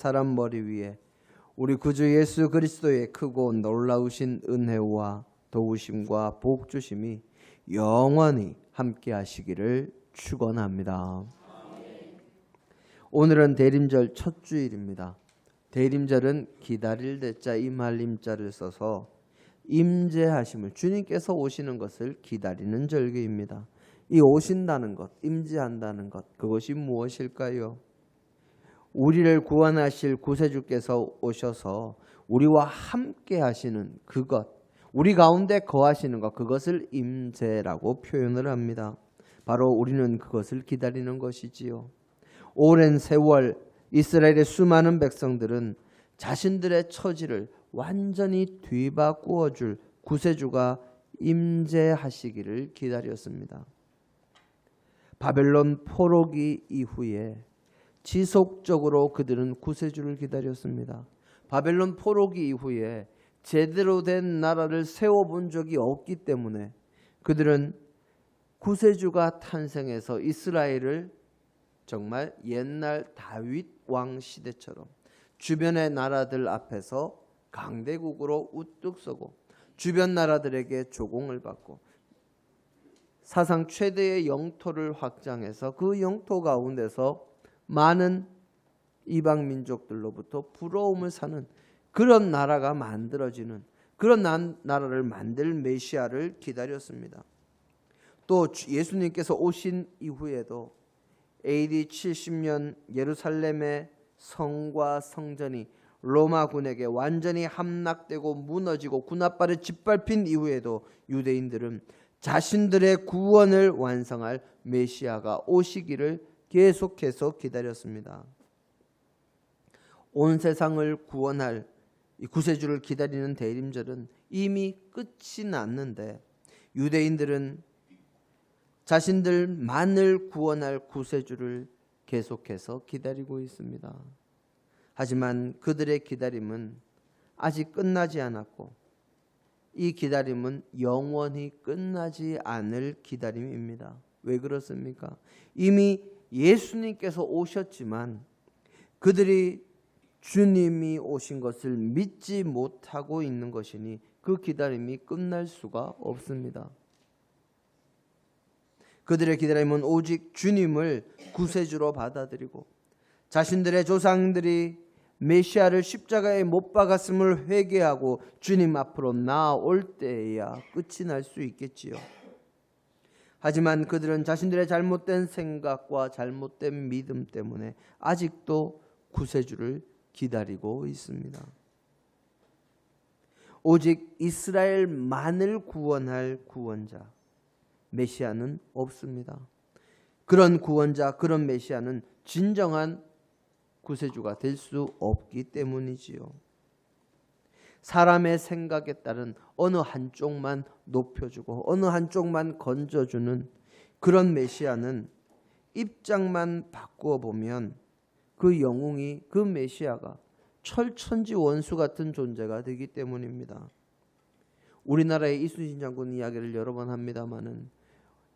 사람 머리 위에 우리 구주 예수 그리스도의 크고 놀라우신 은혜와 도우심과 복주심이 영원히 함께 하시기를 축원합니다. 오늘은 대림절 첫 주일입니다. 대림절은 기다릴 대자 임할 임자를 써서 임재하심을, 주님께서 오시는 것을 기다리는 절기입니다. 이 오신다는 것, 임재한다는 것, 그것이 무엇일까요? 우리를 구원하실 구세주께서 오셔서 우리와 함께 하시는 그것, 우리 가운데 거하시는 것, 그것을 임재라고 표현을 합니다. 바로 우리는 그것을 기다리는 것이지요. 오랜 세월 이스라엘의 수많은 백성들은 자신들의 처지를 완전히 뒤바꾸어 줄 구세주가 임재하시기를 기다렸습니다. 바벨론 포로기 이후에 지속적으로 그들은 구세주를 기다렸습니다. 바벨론 포로기 이후에 제대로 된 나라를 세워본 적이 없기 때문에 그들은 구세주가 탄생해서 이스라엘을 정말 옛날 다윗 왕 시대처럼 주변의 나라들 앞에서 강대국으로 우뚝 서고 주변 나라들에게 조공을 받고 사상 최대의 영토를 확장해서 그 영토 가운데서 많은 이방 민족들로부터 부러움을 사는 그런 나라가 만들어지는, 그런 나라를 만들 메시아를 기다렸습니다. 또 예수님께서 오신 이후에도 AD 70년 예루살렘의 성과 성전이 로마군에게 완전히 함락되고 무너지고 군합발에 짓밟힌 이후에도 유대인들은 자신들의 구원을 완성할 메시아가 오시기를 계속해서 기다렸습니다. 온 세상을 구원할 이 구세주를 기다리는 대림절은 이미 끝이 났는데 유대인들은 자신들만을 구원할 구세주를 계속해서 기다리고 있습니다. 하지만 그들의 기다림은 아직 끝나지 않았고 이 기다림은 영원히 끝나지 않을 기다림입니다. 왜 그렇습니까? 이미 예수님께서 오셨지만 그들이 주님이 오신 것을 믿지 못하고 있는 것이니 그 기다림이 끝날 수가 없습니다. 그들의 기다림은 오직 주님을 구세주로 받아들이고 자신들의 조상들이 메시아를 십자가에 못 박았음을 회개하고 주님 앞으로 나아올 때에야 끝이 날 수 있겠지요. 하지만 그들은 자신들의 잘못된 생각과 잘못된 믿음 때문에 아직도 구세주를 기다리고 있습니다. 오직 이스라엘만을 구원할 구원자, 메시아는 없습니다. 그런 구원자, 그런 메시아는 진정한 구세주가 될 수 없기 때문이지요. 사람의 생각에 따른 어느 한쪽만 높여주고 어느 한쪽만 건져주는 그런 메시아는 입장만 바꾸어 보면 그 영웅이, 그 메시아가 철천지 원수 같은 존재가 되기 때문입니다. 우리나라의 이순신 장군 이야기를 여러 번 합니다마는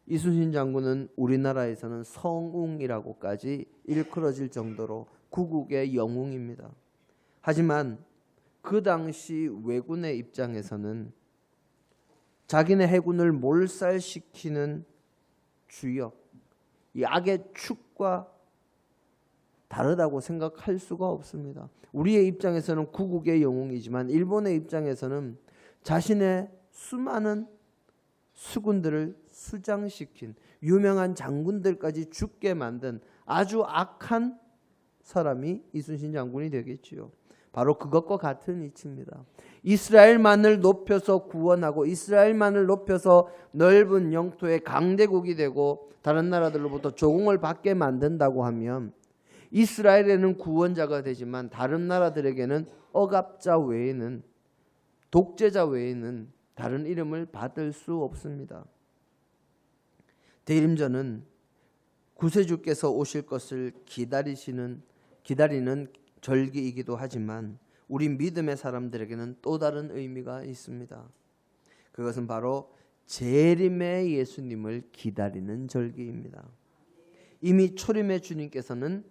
이순신 장군은 우리나라에서는 성웅이라고까지 일컬어질 정도로 구국의 영웅입니다. 하지만 그 당시 왜군의 입장에서는 자기네 해군을 몰살시키는 주역, 이 악의 축과 다르다고 생각할 수가 없습니다. 우리의 입장에서는 구국의 영웅이지만 일본의 입장에서는 자신의 수많은 수군들을 수장시킨 유명한 장군들까지 죽게 만든 아주 악한 사람이 이순신 장군이 되겠지요. 바로 그것과 같은 이치입니다. 이스라엘만을 높여서 구원하고 이스라엘만을 높여서 넓은 영토의 강대국이 되고 다른 나라들로부터 조공을 받게 만든다고 하면 이스라엘에는 구원자가 되지만 다른 나라들에게는 억압자 외에는, 독재자 외에는 다른 이름을 받을 수 없습니다. 대림절은 구세주께서 오실 것을 기다리는 절기이기도 하지만 우리 믿음의 사람들에게는 또 다른 의미가 있습니다. 그것은 바로 재림의 예수님을 기다리는 절기입니다. 이미 초림의 주님께서는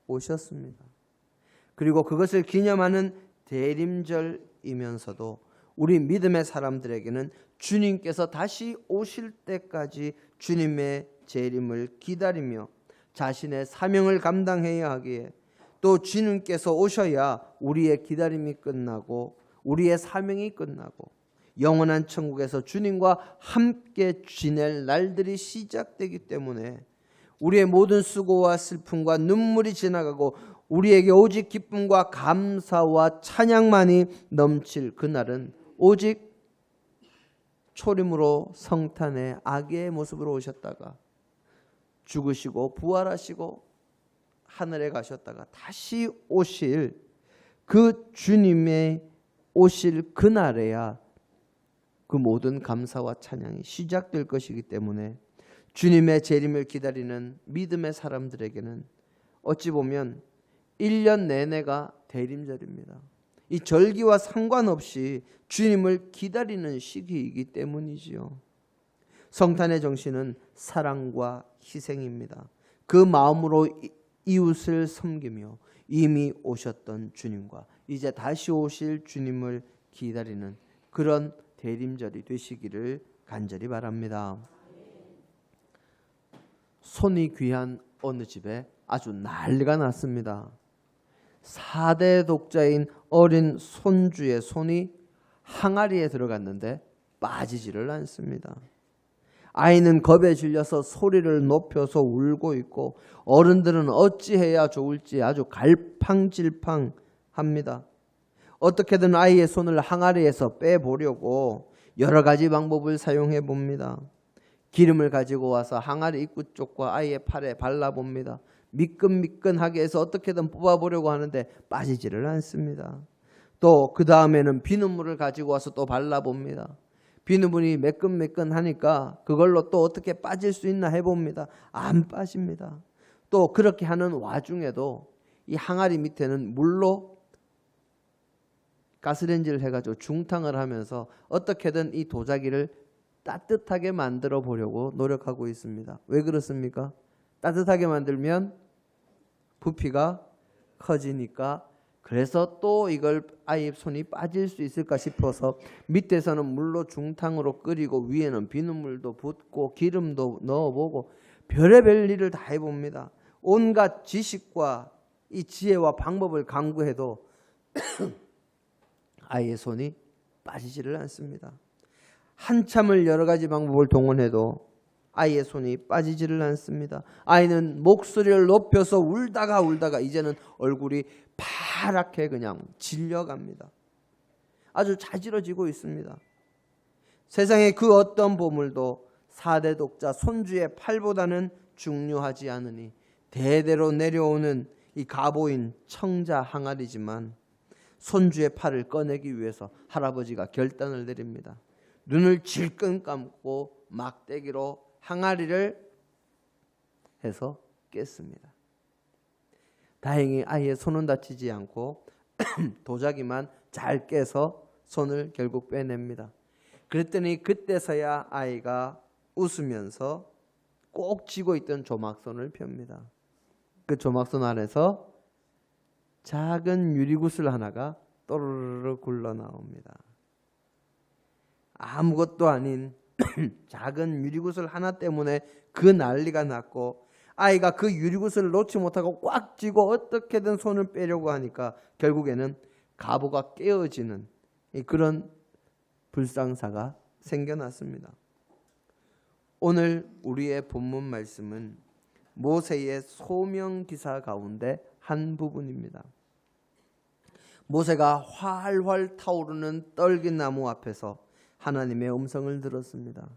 오셨습니다. 그리고 그것을 기념하는 대림절이면서도 우리 믿음의 사람들에게는 주님께서 다시 오실 때까지 주님의 재림을 기다리며 자신의 사명을 감당해야 하기에, 또 주님께서 오셔야 우리의 기다림이 끝나고 우리의 사명이 끝나고 영원한 천국에서 주님과 함께 지낼 날들이 시작되기 때문에 우리의 모든 수고와 슬픔과 눈물이 지나가고 우리에게 오직 기쁨과 감사와 찬양만이 넘칠 그날은 오직 초림으로 성탄의 아기의 모습으로 오셨다가 죽으시고 부활하시고 하늘에 가셨다가 다시 오실 그 주님의 오실 그날에야 그 모든 감사와 찬양이 시작될 것이기 때문에 주님의 재림을 기다리는 믿음의 사람들에게는 어찌 보면 1년 내내가 대림절입니다. 이 절기와 상관없이 주님을 기다리는 시기이기 때문이지요. 성탄의 정신은 사랑과 희생입니다. 그 마음으로 이웃을 섬기며 이미 오셨던 주님과 이제 다시 오실 주님을 기다리는 그런 대림절이 되시기를 간절히 바랍니다. 손이 귀한 어느 집에 아주 난리가 났습니다. 4대 독자인 어린 손주의 손이 항아리에 들어갔는데 빠지지를 않습니다. 아이는 겁에 질려서 소리를 높여서 울고 있고 어른들은 어찌해야 좋을지 아주 갈팡질팡합니다. 어떻게든 아이의 손을 항아리에서 빼보려고 여러 가지 방법을 사용해 봅니다. 기름을 가지고 와서 항아리 입구 쪽과 아이의 팔에 발라봅니다. 미끈미끈하게 해서 어떻게든 뽑아보려고 하는데 빠지지를 않습니다. 또 그 다음에는 비눗물을 가지고 와서 또 발라봅니다. 비눗물이 매끈매끈하니까 그걸로 또 어떻게 빠질 수 있나 해봅니다. 안 빠집니다. 또 그렇게 하는 와중에도 이 항아리 밑에는 물로 가스레인지를 해가지고 중탕을 하면서 어떻게든 이 도자기를 따뜻하게 만들어 보려고 노력하고 있습니다. 왜 그렇습니까? 따뜻하게 만들면 부피가 커지니까. 그래서 또 이걸 아이 손이 빠질 수 있을까 싶어서 밑에서는 물로 중탕으로 끓이고 위에는 비눗물도 붓고 기름도 넣어보고 별의별 일을 다 해봅니다. 온갖 지식과 이 지혜와 방법을 강구해도 아이의 손이 빠지지를 않습니다. 한참을 여러 가지 방법을 동원해도 아이의 손이 빠지지를 않습니다. 아이는 목소리를 높여서 울다가 이제는 얼굴이 파랗게 그냥 질려갑니다. 아주 자지러지고 있습니다. 세상의 그 어떤 보물도 4대 독자 손주의 팔보다는 중요하지 않으니 대대로 내려오는 이 가보인 청자 항아리지만 손주의 팔을 꺼내기 위해서 할아버지가 결단을 내립니다. 눈을 질끈 감고 막대기로 항아리를 해서 깼습니다. 다행히 아이의 손은 다치지 않고 도자기만 잘 깨서 손을 결국 빼냅니다. 그랬더니 그때서야 아이가 웃으면서 꼭 쥐고 있던 조막손을 펴니다. 그 조막손 안에서 작은 유리구슬 하나가 또르르 굴러 나옵니다. 아무것도 아닌 작은 유리구슬 하나 때문에 그 난리가 났고 아이가 그 유리구슬을 놓지 못하고 꽉 쥐고 어떻게든 손을 빼려고 하니까 결국에는 가보가 깨어지는 그런 불상사가 생겨났습니다. 오늘 우리의 본문 말씀은 모세의 소명기사 가운데 한 부분입니다. 모세가 활활 타오르는 떨기나무 앞에서 하나님의 음성을 들었습니다.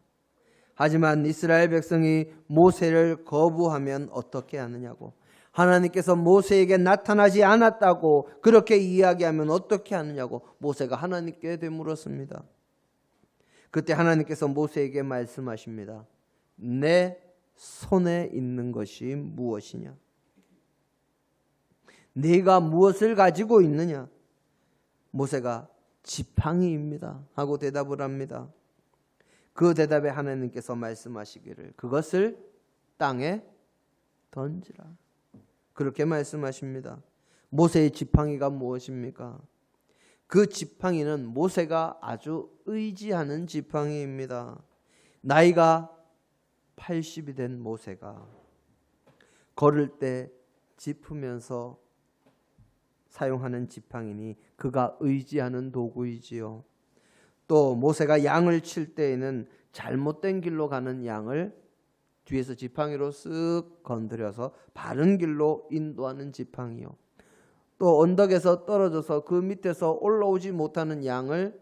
하지만 이스라엘 백성이 모세를 거부하면 어떻게 하느냐고, 하나님께서 모세에게 나타나지 않았다고 그렇게 이야기하면 어떻게 하느냐고 모세가 하나님께 되물었습니다. 그때 하나님께서 모세에게 말씀하십니다. 내 손에 있는 것이 무엇이냐? 네가 무엇을 가지고 있느냐? 모세가 지팡이입니다 하고 대답을 합니다. 그 대답에 하나님께서 말씀하시기를 그것을 땅에 던지라, 그렇게 말씀하십니다. 모세의 지팡이가 무엇입니까? 그 지팡이는 모세가 아주 의지하는 지팡이입니다. 나이가 80이 된 모세가 걸을 때 짚으면서 사용하는 지팡이니 그가 의지하는 도구이지요. 또 모세가 양을 칠 때에는 잘못된 길로 가는 양을 뒤에서 지팡이로 쓱 건드려서 바른 길로 인도하는 지팡이요. 또 언덕에서 떨어져서 그 밑에서 올라오지 못하는 양을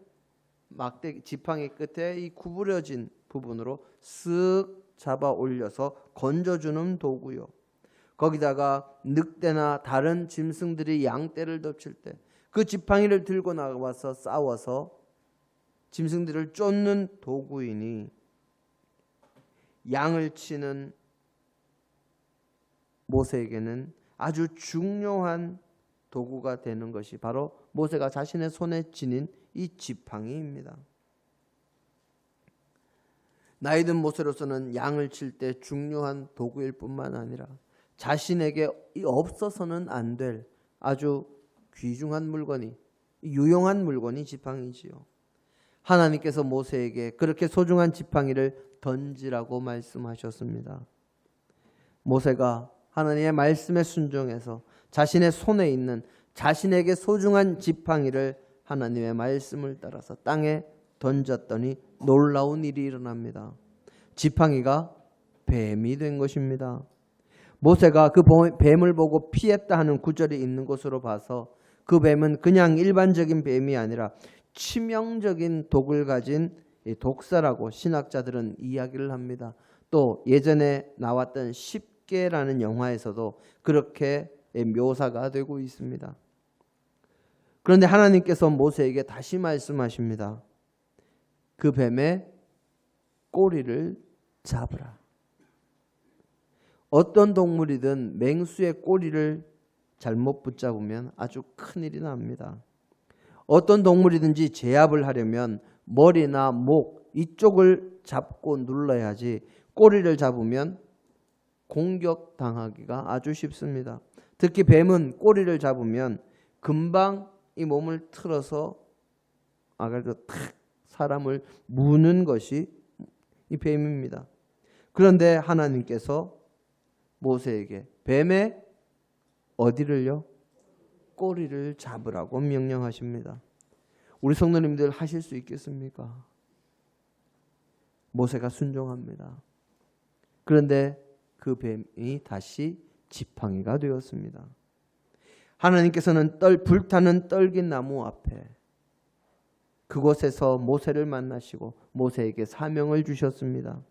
막대 지팡이 끝에 이 구부려진 부분으로 쓱 잡아 올려서 건져주는 도구요. 거기다가 늑대나 다른 짐승들이 양떼를 덮칠 때 그 지팡이를 들고 나와서 싸워서 짐승들을 쫓는 도구이니 양을 치는 모세에게는 아주 중요한 도구가 되는 것이 바로 모세가 자신의 손에 지닌 이 지팡이입니다. 나이든 모세로서는 양을 칠 때 중요한 도구일 뿐만 아니라 자신에게 없어서는 안 될 아주 귀중한 물건이, 유용한 물건이 지팡이지요. 하나님께서 모세에게 그렇게 소중한 지팡이를 던지라고 말씀하셨습니다. 모세가 하나님의 말씀에 순종해서 자신의 손에 있는 자신에게 소중한 지팡이를 하나님의 말씀을 따라서 땅에 던졌더니 놀라운 일이 일어납니다. 지팡이가 뱀이 된 것입니다. 모세가 그 뱀을 보고 피했다 하는 구절이 있는 것으로 봐서 그 뱀은 그냥 일반적인 뱀이 아니라 치명적인 독을 가진 독사라고 신학자들은 이야기를 합니다. 또 예전에 나왔던 십계라는 영화에서도 그렇게 묘사가 되고 있습니다. 그런데 하나님께서 모세에게 다시 말씀하십니다. 그 뱀의 꼬리를 잡으라. 어떤 동물이든 맹수의 꼬리를 잘못 붙잡으면 아주 큰일이 납니다. 어떤 동물이든지 제압을 하려면 머리나 목 이쪽을 잡고 눌러야지 꼬리를 잡으면 공격당하기가 아주 쉽습니다. 특히 뱀은 꼬리를 잡으면 금방 이 몸을 틀어서 그래도 탁 사람을 무는 것이 이 뱀입니다. 그런데 하나님께서 모세에게 뱀의 어디를요? 꼬리를 잡으라고 명령하십니다. 우리 성도님들 하실 수 있겠습니까? 모세가 순종합니다. 그런데 그 뱀이 다시 지팡이가 되었습니다. 하나님께서는 불타는 떨긴 나무 앞에 그곳에서 모세를 만나시고 모세에게 사명을 주셨습니다.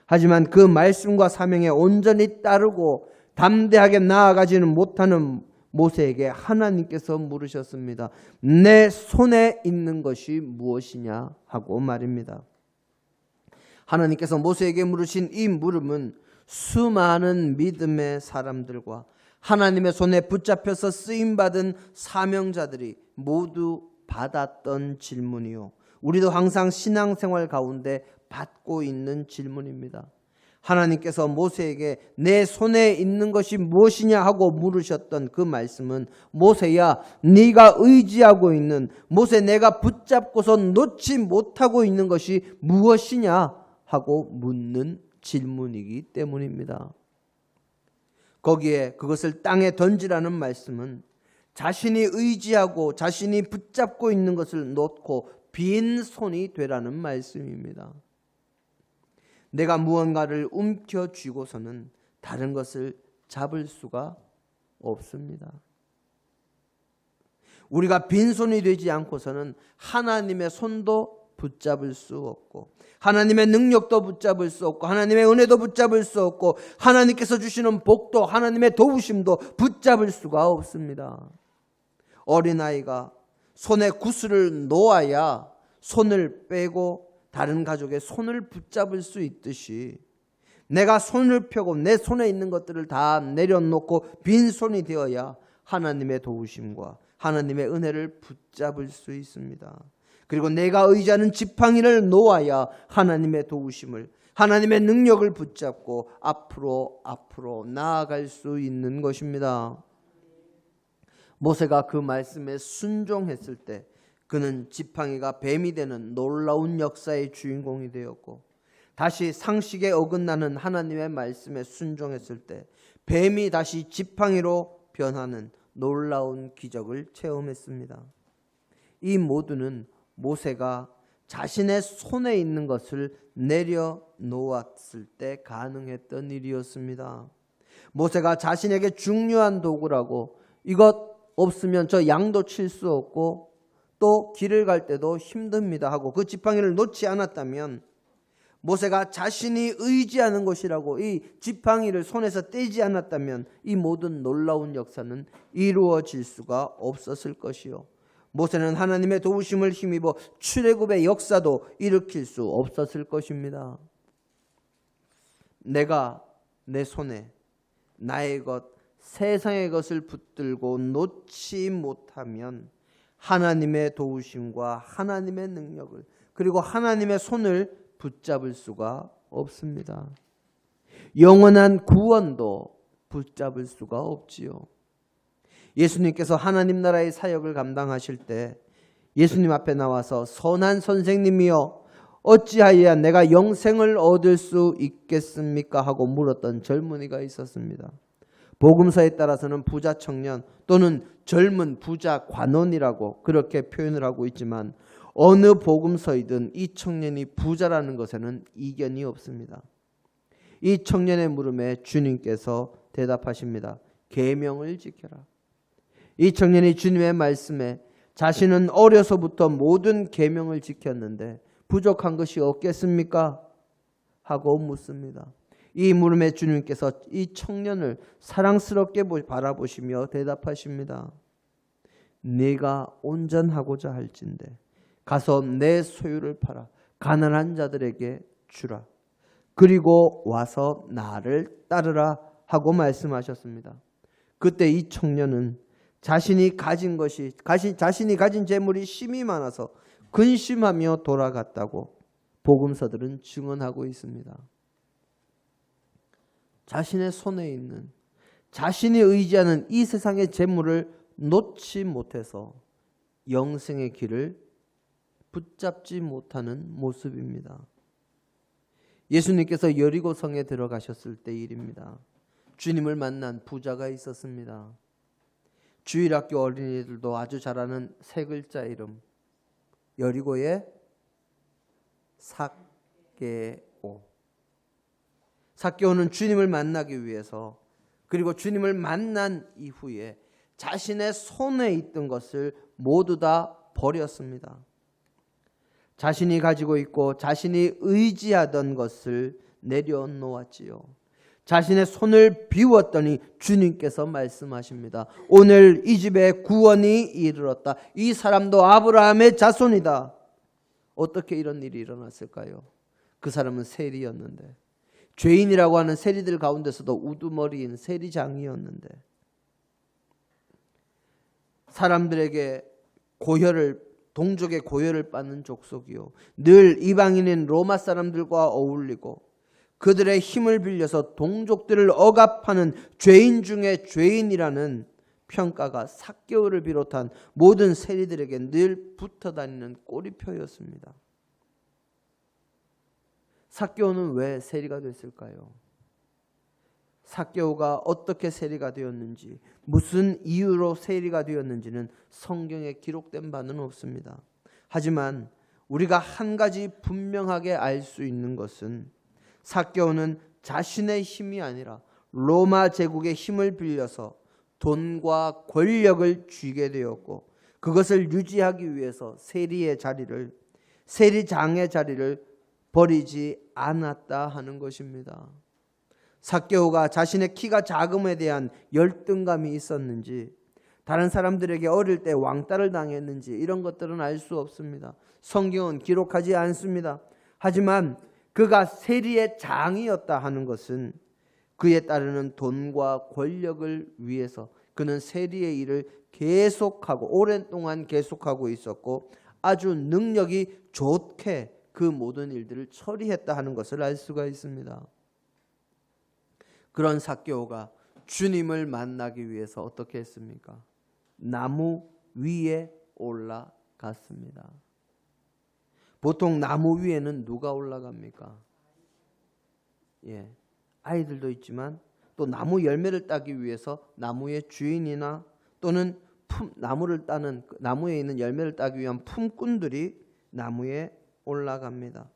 하지만 그 말씀과 사명에 온전히 따르고 담대하게 나아가지는 못하는 모세에게 하나님께서 물으셨습니다. 내 손에 있는 것이 무엇이냐 하고 말입니다. 하나님께서 모세에게 물으신 이 물음은 수많은 믿음의 사람들과 하나님의 손에 붙잡혀서 쓰임받은 사명자들이 모두 받았던 질문이요. 우리도 항상 신앙생활 가운데 받고 있는 질문입니다. 하나님께서 모세에게 내 손에 있는 것이 무엇이냐 하고 물으셨던 그 말씀은 모세야 네가 의지하고 있는 모세 내가 붙잡고서 놓지 못하고 있는 것이 무엇이냐 하고 묻는 질문이기 때문입니다. 거기에 그것을 땅에 던지라는 말씀은 자신이 의지하고 자신이 붙잡고 있는 것을 놓고 빈 손이 되라는 말씀입니다. 내가 무언가를 움켜쥐고서는 다른 것을 잡을 수가 없습니다. 우리가 빈손이 되지 않고서는 하나님의 손도 붙잡을 수 없고 하나님의 능력도 붙잡을 수 없고 하나님의 은혜도 붙잡을 수 없고 하나님께서 주시는 복도 하나님의 도우심도 붙잡을 수가 없습니다. 어린아이가 손에 구슬을 놓아야 손을 빼고 다른 가족의 손을 붙잡을 수 있듯이 내가 손을 펴고 내 손에 있는 것들을 다 내려놓고 빈손이 되어야 하나님의 도우심과 하나님의 은혜를 붙잡을 수 있습니다. 그리고 내가 의지하는 지팡이를 놓아야 하나님의 도우심을 하나님의 능력을 붙잡고 앞으로 나아갈 수 있는 것입니다. 모세가 그 말씀에 순종했을 때 그는 지팡이가 뱀이 되는 놀라운 역사의 주인공이 되었고, 다시 상식에 어긋나는 하나님의 말씀에 순종했을 때 뱀이 다시 지팡이로 변하는 놀라운 기적을 체험했습니다. 이 모두는 모세가 자신의 손에 있는 것을 내려놓았을 때 가능했던 일이었습니다. 모세가 자신에게 중요한 도구라고, 이것 없으면 저 양도 칠 수 없고 또 길을 갈 때도 힘듭니다 하고 그 지팡이를 놓지 않았다면, 모세가 자신이 의지하는 것이라고 이 지팡이를 손에서 떼지 않았다면 이 모든 놀라운 역사는 이루어질 수가 없었을 것이요, 모세는 하나님의 도우심을 힘입어 출애굽의 역사도 일으킬 수 없었을 것입니다. 내가 내 손에 나의 것, 세상의 것을 붙들고 놓지 못하면 하나님의 도우심과 하나님의 능력을, 그리고 하나님의 손을 붙잡을 수가 없습니다. 영원한 구원도 붙잡을 수가 없지요. 예수님께서 하나님 나라의 사역을 감당하실 때 예수님 앞에 나와서 선한 선생님이여 어찌하여야 내가 영생을 얻을 수 있겠습니까 하고 물었던 젊은이가 있었습니다. 복음서에 따라서는 부자 청년 또는 젊은 부자 관원이라고 그렇게 표현을 하고 있지만, 어느 복음서이든 이 청년이 부자라는 것에는 이견이 없습니다. 이 청년의 물음에 주님께서 대답하십니다. 계명을 지켜라. 이 청년이 주님의 말씀에 자신은 어려서부터 모든 계명을 지켰는데 부족한 것이 없겠습니까? 하고 묻습니다. 이 물음에 주님께서 이 청년을 사랑스럽게 바라보시며 대답하십니다. 네가 온전하고자 할진대 가서 내 소유를 팔아 가난한 자들에게 주라. 그리고 와서 나를 따르라 하고 말씀하셨습니다. 그때 이 청년은 자신이 가진 재물이 심이 많아서 근심하며 돌아갔다고 복음서들은 증언하고 있습니다. 자신의 손에 있는, 자신이 의지하는 이 세상의 재물을 놓지 못해서 영생의 길을 붙잡지 못하는 모습입니다. 예수님께서 여리고성에 들어가셨을 때 일입니다. 주님을 만난 부자가 있었습니다. 주일학교 어린이들도 아주 잘 아는 세 글자 이름, 여리고의 삭개오. 삭개오는 주님을 만나기 위해서, 그리고 주님을 만난 이후에 자신의 손에 있던 것을 모두 다 버렸습니다. 자신이 가지고 있고 자신이 의지하던 것을 내려놓았지요. 자신의 손을 비웠더니 주님께서 말씀하십니다. 오늘 이 집에 구원이 이르렀다. 이 사람도 아브라함의 자손이다. 어떻게 이런 일이 일어났을까요? 그 사람은 세리였는데, 죄인이라고 하는 세리들 가운데서도 우두머리인 세리장이었는데, 사람들에게 동족의 고혈을 받는 족속이요, 늘 이방인인 로마 사람들과 어울리고 그들의 힘을 빌려서 동족들을 억압하는 죄인 중에 죄인이라는 평가가 삭개오를 비롯한 모든 세리들에게 늘 붙어다니는 꼬리표였습니다. 삭개오는 왜 세리가 됐을까요? 삭개오가 어떻게 세리가 되었는지, 무슨 이유로 세리가 되었는지는 성경에 기록된 바는 없습니다. 하지만 우리가 한 가지 분명하게 알 수 있는 것은 삭개오는 자신의 힘이 아니라 로마 제국의 힘을 빌려서 돈과 권력을 쥐게 되었고, 그것을 유지하기 위해서 세리장의 자리를 버리지 않았다 하는 것입니다. 삭개오가 자신의 키가 작음에 대한 열등감이 있었는지, 다른 사람들에게 어릴 때 왕따를 당했는지 이런 것들은 알 수 없습니다. 성경은 기록하지 않습니다. 하지만 그가 세리의 장이었다 하는 것은 그에 따르는 돈과 권력을 위해서 그는 세리의 일을 오랫동안 계속하고 있었고, 아주 능력이 좋게 그 모든 일들을 처리했다 하는 것을 알 수가 있습니다. 그런 삭개오가 주님을 만나기 위해서 어떻게 했습니까? 나무 위에 올라갔습니다. 보통 나무 위에는 누가 올라갑니까? 아이들도 있지만 또 나무 열매를 따기 위해서 나무의 주인이나 또는 나무를 따는 나무에 있는 열매를 따기 위한 품꾼들이 나무에 올라갑니다.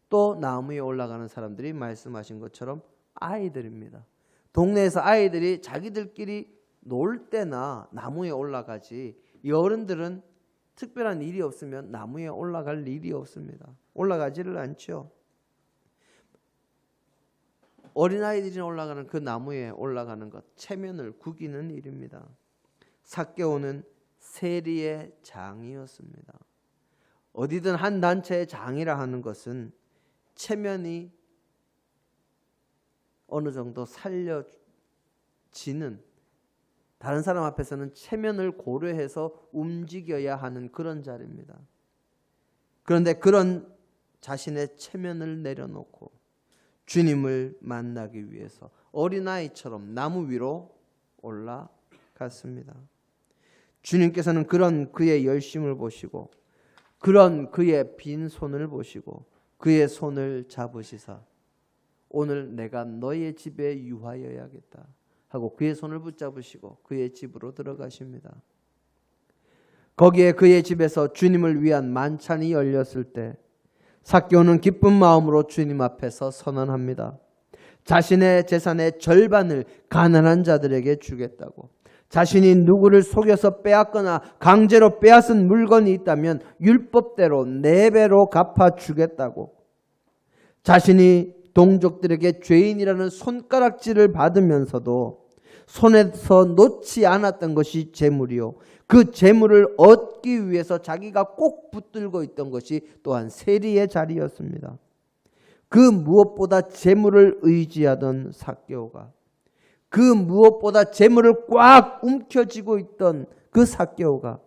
또 나무에 올라가는 사람들이 말씀하신 것처럼 아이들입니다. 동네에서 아이들이 자기들끼리 놀 때나 나무에 올라가지 이 어른들은 특별한 일이 없으면 나무에 올라갈 일이 없습니다. 올라가지를 않죠. 어린아이들이 올라가는 그 나무에 올라가는 것, 체면을 구기는 일입니다. 삭개오는 세리의 장이었습니다. 어디든 한 단체의 장이라 하는 것은 체면이 어느 정도 살려지는, 다른 사람 앞에서는 체면을 고려해서 움직여야 하는 그런 자리입니다. 그런데 그런 자신의 체면을 내려놓고 주님을 만나기 위해서 어린아이처럼 나무 위로 올라갔습니다. 주님께서는 그런 그의 열심을 보시고 그런 그의 빈 손을 보시고 그의 손을 잡으시사 오늘 내가 너의 집에 유하여야겠다 하고 그의 손을 붙잡으시고 그의 집으로 들어가십니다. 거기에 그의 집에서 주님을 위한 만찬이 열렸을 때 삭개오는 기쁜 마음으로 주님 앞에서 선언합니다. 자신의 재산의 절반을 가난한 자들에게 주겠다고, 자신이 누구를 속여서 빼앗거나 강제로 빼앗은 물건이 있다면 율법대로 4배로 갚아주겠다고, 자신이 동족들에게 죄인이라는 손가락질을 받으면서도 손에서 놓지 않았던 것이 재물이요, 그 재물을 얻기 위해서 자기가 꼭 붙들고 있던 것이 또한 세리의 자리였습니다. 그 무엇보다 재물을 의지하던 삭개오가, 그 무엇보다 재물을 꽉 움켜쥐고 있던 그 삭개오가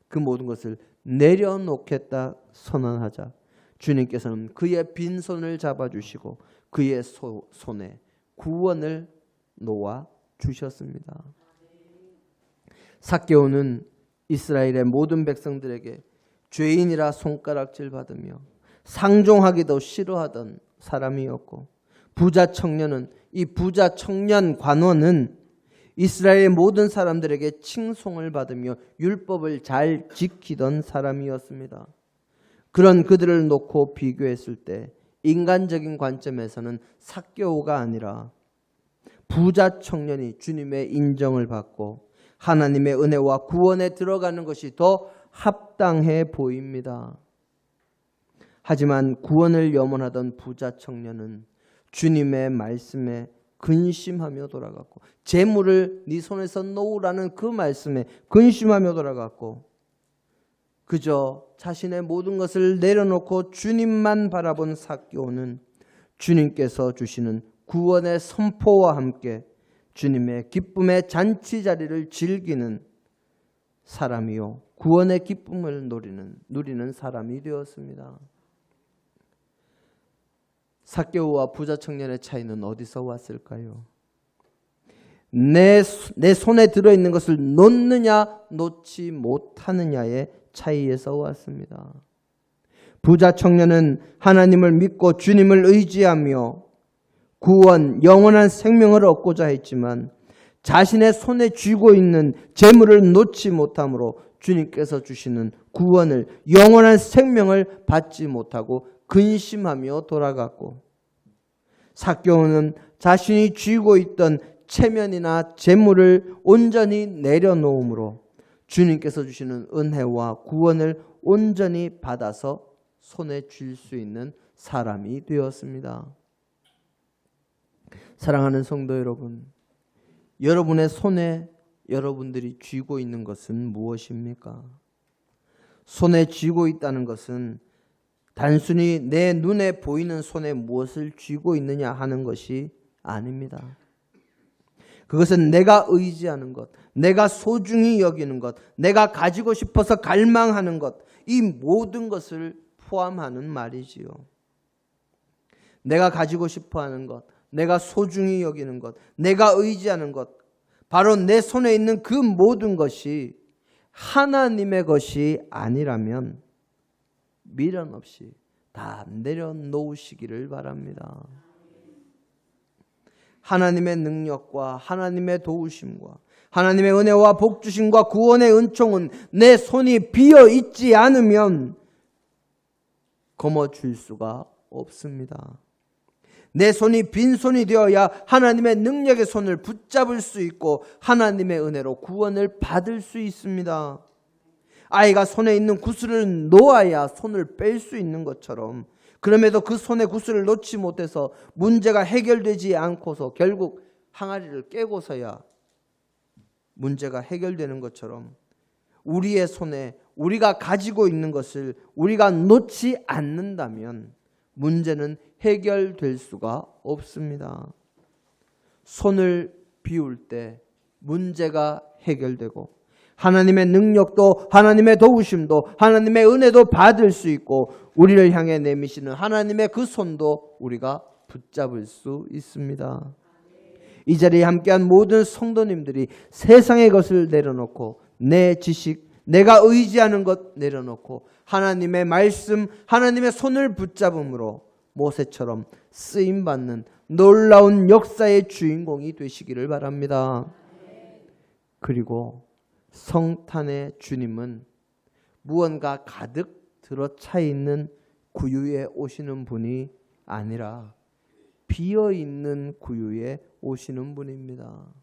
그 모든 것을 내려놓겠다 선언하자 주님께서는 그의 빈손을 잡아주시고 그의 손에 구원을 놓아 주셨습니다. 삭개오는 이스라엘의 모든 백성들에게 죄인이라 손가락질 받으며 상종하기도 싫어하던 사람이었고, 부자 청년은, 이 부자 청년 관원은 이스라엘의 모든 사람들에게 칭송을 받으며 율법을 잘 지키던 사람이었습니다. 그런 그들을 놓고 비교했을 때 인간적인 관점에서는 삭개오가 아니라 부자 청년이 주님의 인정을 받고 하나님의 은혜와 구원에 들어가는 것이 더 합당해 보입니다. 하지만 구원을 염원하던 부자 청년은 주님의 말씀에 근심하며 돌아갔고, 재물을 네 손에서 놓으라는 그 말씀에 근심하며 돌아갔고, 그저 자신의 모든 것을 내려놓고 주님만 바라본 삭개오는 주님께서 주시는 구원의 선포와 함께 주님의 기쁨의 잔치 자리를 즐기는 사람이요, 구원의 기쁨을 누리는 사람이 되었습니다. 삭개오와 부자 청년의 차이는 어디서 왔을까요? 내 손에 들어있는 것을 놓느냐 놓지 못하느냐의 차이에서 왔습니다. 부자 청년은 하나님을 믿고 주님을 의지하며 구원, 영원한 생명을 얻고자 했지만 자신의 손에 쥐고 있는 재물을 놓지 못함으로 주님께서 주시는 구원을, 영원한 생명을 받지 못하고 근심하며 돌아갔고, 삭개오는 자신이 쥐고 있던 체면이나 재물을 온전히 내려놓음으로 주님께서 주시는 은혜와 구원을 온전히 받아서 손에 쥘 수 있는 사람이 되었습니다. 사랑하는 성도 여러분, 여러분의 손에 여러분들이 쥐고 있는 것은 무엇입니까? 손에 쥐고 있다는 것은 단순히 내 눈에 보이는 손에 무엇을 쥐고 있느냐 하는 것이 아닙니다. 그것은 내가 의지하는 것, 내가 소중히 여기는 것, 내가 가지고 싶어서 갈망하는 것, 이 모든 것을 포함하는 말이지요. 내가 가지고 싶어하는 것, 내가 소중히 여기는 것, 내가 의지하는 것, 바로 내 손에 있는 그 모든 것이 하나님의 것이 아니라면 미련 없이 다 내려놓으시기를 바랍니다. 하나님의 능력과 하나님의 도우심과 하나님의 은혜와 복주심과 구원의 은총은 내 손이 비어 있지 않으면 거머쥘 수가 없습니다. 내 손이 빈손이 되어야 하나님의 능력의 손을 붙잡을 수 있고 하나님의 은혜로 구원을 받을 수 있습니다. 아이가 손에 있는 구슬을 놓아야 손을 뺄 수 있는 것처럼, 그럼에도 그 손에 구슬을 놓지 못해서 문제가 해결되지 않고서 결국 항아리를 깨고서야 문제가 해결되는 것처럼, 우리의 손에 우리가 가지고 있는 것을 우리가 놓지 않는다면 문제는 해결될 수가 없습니다. 손을 비울 때 문제가 해결되고 하나님의 능력도 하나님의 도우심도 하나님의 은혜도 받을 수 있고 우리를 향해 내미시는 하나님의 그 손도 우리가 붙잡을 수 있습니다. 이 자리에 함께한 모든 성도님들이 세상의 것을 내려놓고 내 지식, 내가 의지하는 것 내려놓고 하나님의 말씀, 하나님의 손을 붙잡음으로 모세처럼 쓰임받는 놀라운 역사의 주인공이 되시기를 바랍니다. 그리고 성탄의 주님은 무언가 가득 들어차 있는 구유에 오시는 분이 아니라 비어있는 구유에 오시는 분입니다.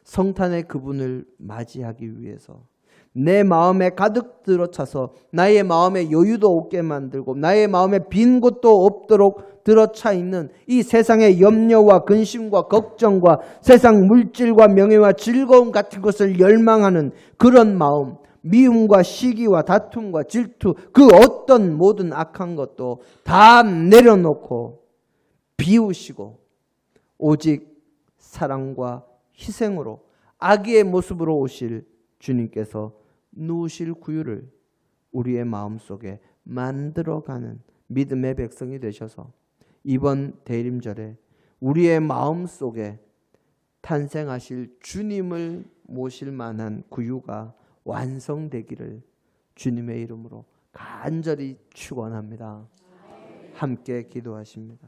성탄의 그분을 맞이하기 위해서 내 마음에 가득 들어차서 나의 마음에 여유도 없게 만들고 나의 마음에 빈 곳도 없도록 들어차 있는 이 세상의 염려와 근심과 걱정과 세상 물질과 명예와 즐거움 같은 것을 열망하는 그런 마음, 미움과 시기와 다툼과 질투, 그 어떤 모든 악한 것도 다 내려놓고 비우시고 오직 사랑과 희생으로 아기의 모습으로 오실 주님께서 누우실 구유를 우리의 마음속에 만들어가는 믿음의 백성이 되셔서 이번 대림절에 우리의 마음속에 탄생하실 주님을 모실 만한 구유가 완성되기를 주님의 이름으로 간절히 축원합니다. 함께 기도하십니다.